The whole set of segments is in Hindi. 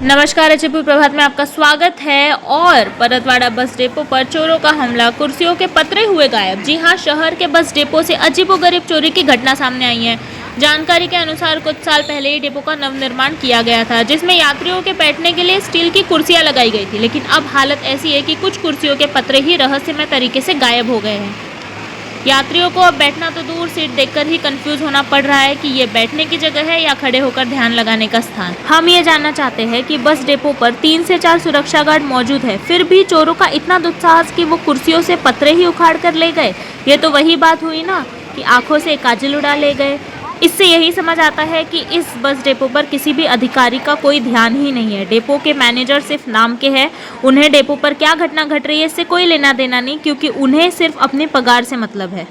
नमस्कार, अजयपुर प्रभात में आपका स्वागत है। और परतवाड़ा बस डिपो पर चोरों का हमला, कुर्सियों के पत्रे हुए गायब। जी हां, शहर के बस डिपो से अजीबोगरीब चोरी की घटना सामने आई है। जानकारी के अनुसार कुछ साल पहले ही डिपो का नवनिर्माण किया गया था, जिसमें यात्रियों के बैठने के लिए स्टील की कुर्सियां लगाई गई थी। लेकिन अब हालत ऐसी है कि कुछ कुर्सियों के पत्रे ही रहस्यमय तरीके से गायब हो गए हैं। यात्रियों को अब बैठना तो दूर, सीट देखकर ही कंफ्यूज होना पड़ रहा है कि ये बैठने की जगह है या खड़े होकर ध्यान लगाने का स्थान। हम ये जानना चाहते हैं कि बस डिपो पर 3 से 4 सुरक्षा गार्ड मौजूद है, फिर भी चोरों का इतना दुस्साहस कि वो कुर्सियों से पत्रे ही उखाड़ कर ले गए। ये तो वही बात हुई ना कि आंखों से काजल उड़ा ले गए। इससे यही समझ आता है कि इस बस डिपो पर किसी भी अधिकारी का कोई ध्यान ही नहीं है। डिपो के मैनेजर सिर्फ नाम के हैं। उन्हें डिपो पर क्या घटना घट रही है इससे कोई लेना देना नहीं, क्योंकि उन्हें सिर्फ अपने पगार से मतलब है।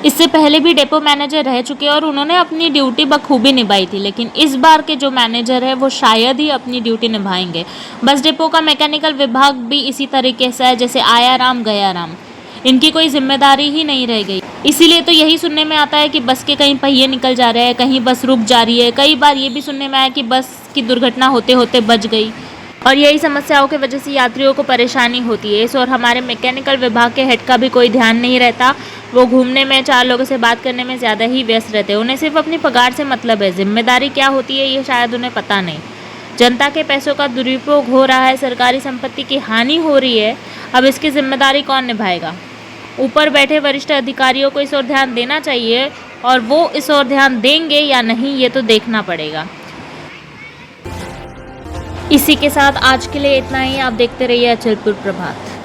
इससे पहले भी डिपो मैनेजर रह चुके और उन्होंने अपनी ड्यूटी बखूबी निभाई थी, लेकिन इस बार के जो मैनेजर है वो शायद ही अपनी ड्यूटी निभाएंगे। बस डिपो का मैकेनिकल विभाग भी इसी तरीके से है जैसे आया राम गया राम। इनकी कोई जिम्मेदारी ही नहीं रह गई। इसीलिए तो यही सुनने में आता है कि बस के कहीं पहिए निकल जा रहे हैं, कहीं बस रुक जा रही है। कई बार ये भी सुनने में आया कि बस की दुर्घटना होते होते बच गई। और यही समस्याओं की वजह से यात्रियों को परेशानी होती है। इस और हमारे मैकेनिकल विभाग के हेड का भी कोई ध्यान नहीं रहता। वो घूमने में, 4 लोगों से बात करने में ज़्यादा ही व्यस्त रहते हैं। उन्हें सिर्फ अपनी पगार से मतलब है। जिम्मेदारी क्या होती है ये शायद उन्हें पता नहीं। जनता के पैसों का दुरुपयोग हो रहा है, सरकारी संपत्ति की हानि हो रही है। अब इसकी जिम्मेदारी कौन निभाएगा? ऊपर बैठे वरिष्ठ अधिकारियों को इस ओर ध्यान देना चाहिए, और वो इस ओर ध्यान देंगे या नहीं ये तो देखना पड़ेगा। इसी के साथ आज के लिए इतना ही। आप देखते रहिए अचलपुर प्रभात।